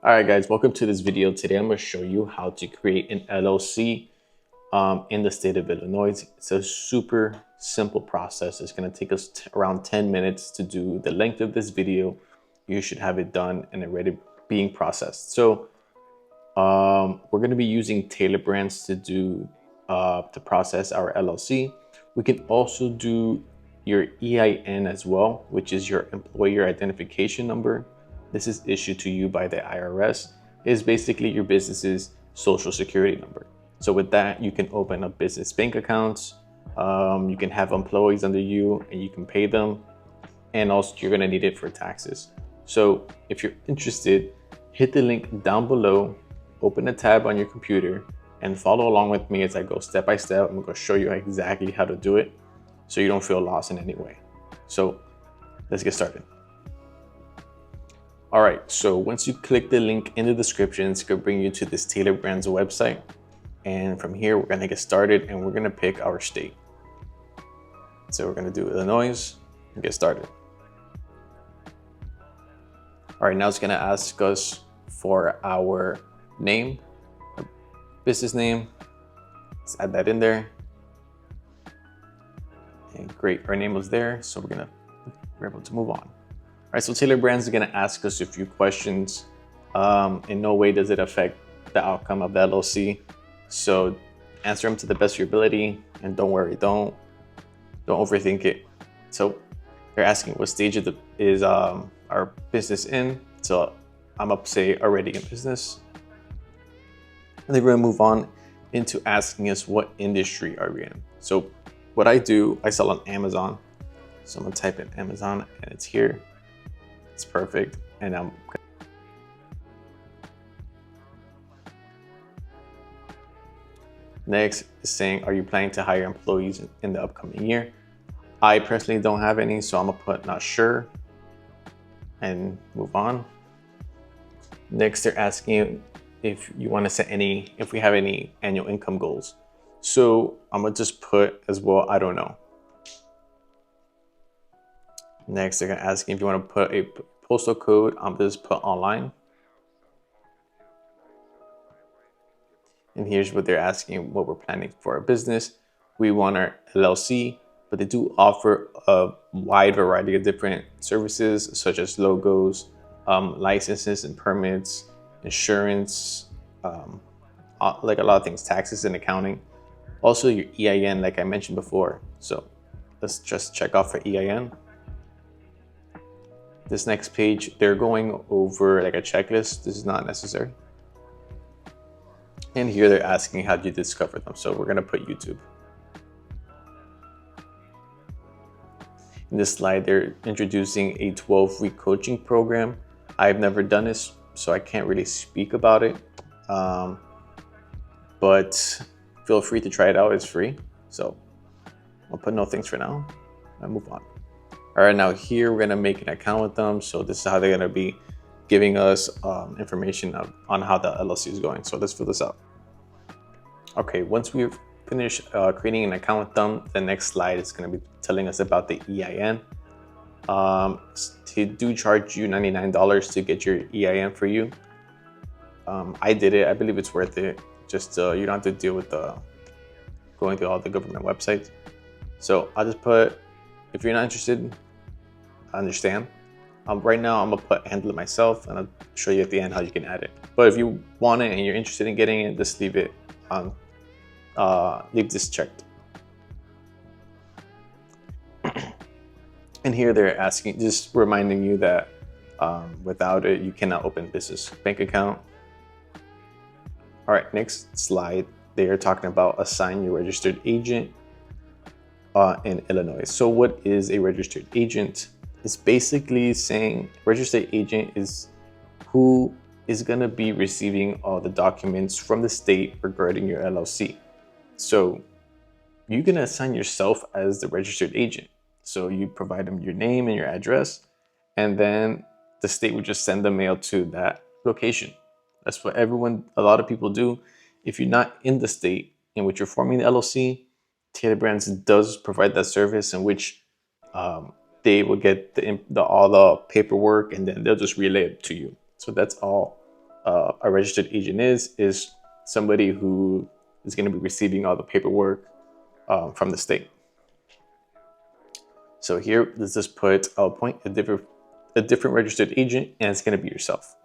All right, guys, welcome to this video. Today, I'm going to show you how to create an LLC in the state of Illinois. It's a super simple process. It's going to take us around 10 minutes to do the length of this video. You should have it done and already being processed. So we're going to be using Tailor Brands to process our LLC. We can also do your EIN as well, which is your employer identification number. This is issued to you by the IRS. It is basically your business's social security number. So with that, you can open up business bank accounts. You can have employees under you and you can pay them. And also you're gonna need it for taxes. So if you're interested, hit the link down below, open a tab on your computer and follow along with me as I go step by step. I'm gonna show you exactly how to do it so you don't feel lost in any way. So let's get started. All right, so once you click the link in the description, it's gonna bring you to this Tailor Brands website. And from here, we're gonna get started and we're gonna pick our state. So we're gonna do Illinois and get started. All right, now it's gonna ask us for our name, our business name. Let's add that in there. And great, our name was there, so we're able to move on. All right, so Tailor Brands is gonna ask us a few questions. In no way does it affect the outcome of the LLC. So answer them to the best of your ability and don't worry, don't overthink it. So they're asking what stage is our business in. So I'm gonna say already in business. And they're gonna move on into asking us what industry are we in. So what I do, I sell on Amazon. So I'm gonna type in Amazon and it's here. It's perfect. And next is saying, are you planning to hire employees in the upcoming year? I personally don't have any, so I'm gonna put not sure and move on. Next, they're asking if you want to set if we have any annual income goals. So I'm gonna just put as well, I don't know. Next, they're gonna ask if you want to put a postal code. I'm just put online. And here's what they're asking, what we're planning for our business. We want our LLC, but they do offer a wide variety of different services, such as logos, licenses and permits, insurance, like a lot of things, taxes and accounting. Also your EIN, like I mentioned before. So let's just check off for EIN. This next page, they're going over like a checklist. This is not necessary. And here they're asking how did you discover them. So we're gonna put YouTube. In this slide, they're introducing a 12-week coaching program. I've never done this, so I can't really speak about it. But feel free to try it out, it's free. So I'll put no thanks for now and move on. All right, now here we're gonna make an account with them. So this is how they're gonna be giving us information on how the LLC is going. So let's fill this out. Okay, once we've finished creating an account with them, the next slide is gonna be telling us about the EIN. They do charge you $99 to get your EIN for you. I did it, I believe it's worth it. Just you don't have to deal with going through all the government websites. So I'll just put, if you're not interested, I understand. Right now, I'm gonna handle it myself, and I'll show you at the end how you can add it. But if you want it and you're interested in getting it, just leave it on, leave this checked. And here they're asking, just reminding you that without it, you cannot open business bank account. All right, next slide. They are talking about assign your registered agent in Illinois. So what is a registered agent? It's basically saying registered agent is who is gonna be receiving all the documents from the state regarding your LLC. So you can assign yourself as the registered agent. So you provide them your name and your address, and then the state would just send the mail to that location. That's what a lot of people do. If you're not in the state in which you're forming the LLC, Tailor Brands does provide that service in which they will get all the paperwork and then they'll just relay it to you. So that's all a registered agent is somebody who is going to be receiving all the paperwork from the state. So here, let's just put, I'll appoint a different registered agent, and it's going to be yourself.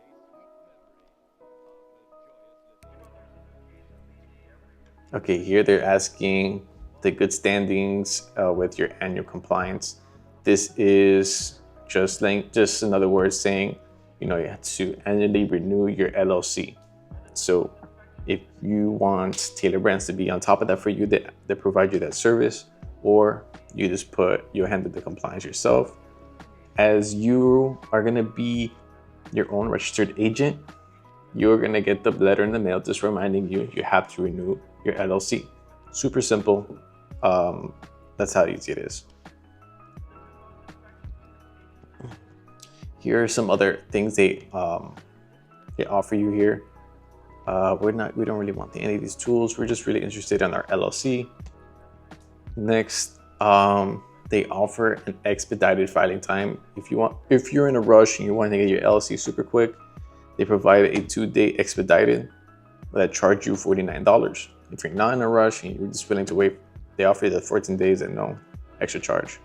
Okay, here they're asking the good standings with your annual compliance. This is just another word saying, you have to annually renew your LLC. So if you want Tailor Brands to be on top of that for you, they provide you that service, or you just you'll handle the compliance yourself. As you are gonna be your own registered agent, you're gonna get the letter in the mail just reminding you have to renew your LLC. Super simple. That's how easy it is. Here are some other things they offer you here. We don't really want any of these tools. We're just really interested in our LLC. Next, they offer an expedited filing time. If you're in a rush and you want to get your LLC super quick, they provide a 2-day expedited that charge you $49. If you're not in a rush and you're just willing to wait, they offer you the 14 days and no extra charge.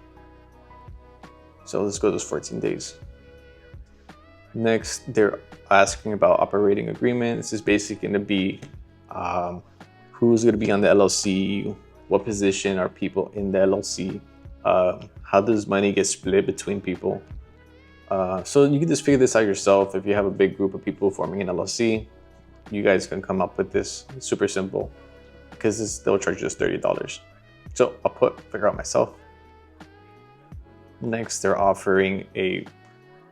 So let's go those 14 days. Next, they're asking about operating agreement. This is basically going to be who's going to be on the LLC, what position are people in the LLC, how does money get split between people. So you can just figure this out yourself. If you have a big group of people forming an LLC, you guys can come up with this. It's super simple because they'll charge us $30. So I'll figure out myself. Next, they're offering a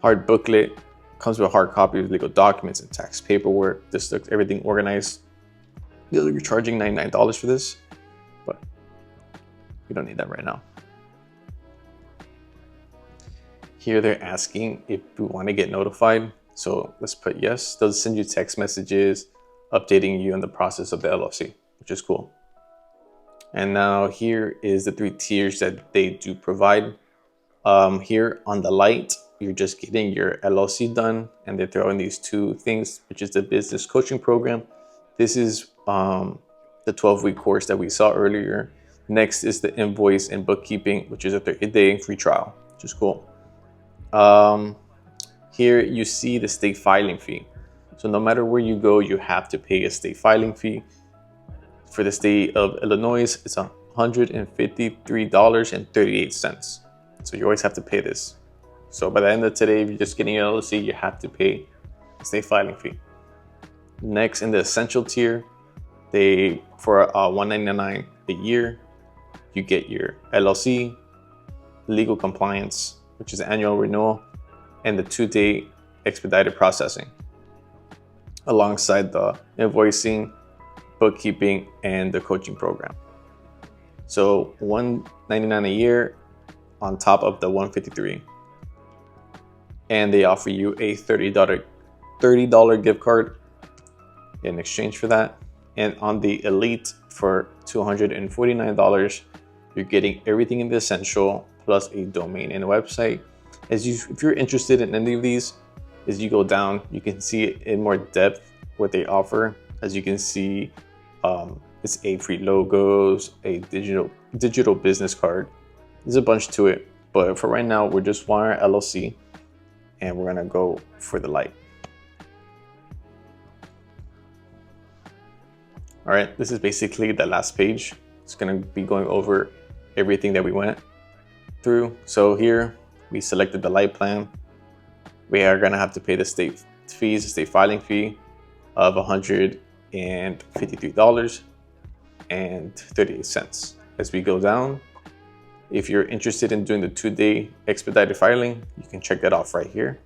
hard booklet. Comes with a hard copy of legal documents and tax paperwork. This looks everything organized. You're charging $99 for this, but we don't need that right now. Here they're asking if we want to get notified. So let's put yes. They'll send you text messages updating you on the process of the LLC, which is cool. And now here is the 3 tiers that they do provide. Here on the light, you're just getting your LLC done, and they throw in these 2 things, which is the business coaching program. This is the 12-week course that we saw earlier. Next is the invoice and bookkeeping, which is a 30-day free trial, which is cool. Here you see the state filing fee. So no matter where you go, you have to pay a state filing fee. For the state of Illinois, it's $153.38. So you always have to pay this. So by the end of today, if you're just getting an LLC, you have to pay a state filing fee. Next, in the essential tier, for $199 a year, you get your LLC, legal compliance, which is annual renewal, and the 2-day expedited processing, alongside the invoicing, bookkeeping, and the coaching program. So $199 a year on top of the $153. And they offer you a $30 gift card in exchange for that. And on the Elite for $249, you're getting everything in the essential plus a domain and a website. If you're interested in any of these, as you go down, you can see it in more depth what they offer. As you can see, it's a free logos, a digital business card. There's a bunch to it, but for right now, we're just wanting our LLC, and we're gonna go for the light. All right, this is basically the last page. It's gonna be going over everything that we went through. So here, we selected the light plan. We are gonna have to pay the state fees, the state filing fee of $153.38. As we go down, if you're interested in doing the 2-day expedited filing, you can check that off right here.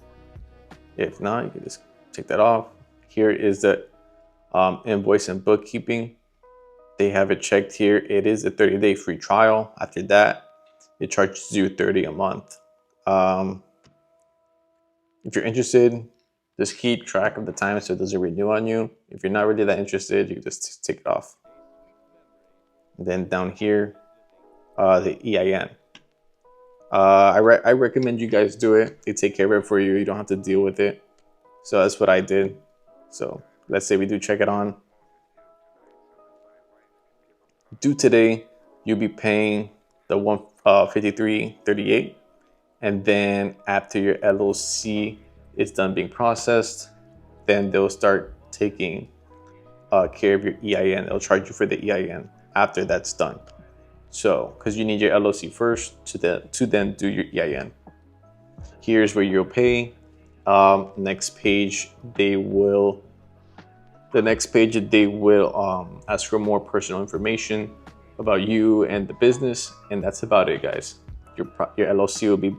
If not, you can just take that off. Here is the invoice and bookkeeping. They have it checked here. It is a 30-day free trial. After that, it charges you $30 a month. If you're interested, just keep track of the time so it doesn't renew on you. If you're not really that interested, you just take it off. And then down here, the EIN. I recommend you guys do it. They take care of it for you. You don't have to deal with it. So that's what I did. So let's say we do check it on due today, you'll be paying the 153.38, and then after your LLC is done being processed, then they'll start taking care of your EIN. They'll charge you for the EIN after that's done. So, because you need your LLC first to then do your EIN. Here's where you'll pay. Next page, they will ask for more personal information about you and the business, and that's about it, guys. Your LLC will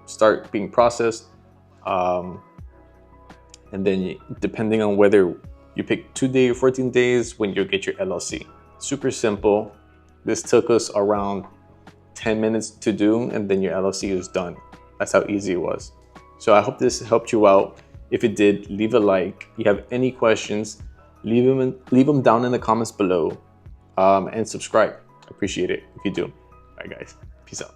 start being processed, and then depending on whether you pick 2 days or 14 days when you'll get your LLC. Super simple. This took us around 10 minutes to do, and then your LLC is done. That's how easy it was. So I hope this helped you out. If it did, leave a like. If you have any questions, leave them down in the comments below, and subscribe. I appreciate it if you do. All right, guys. Peace out.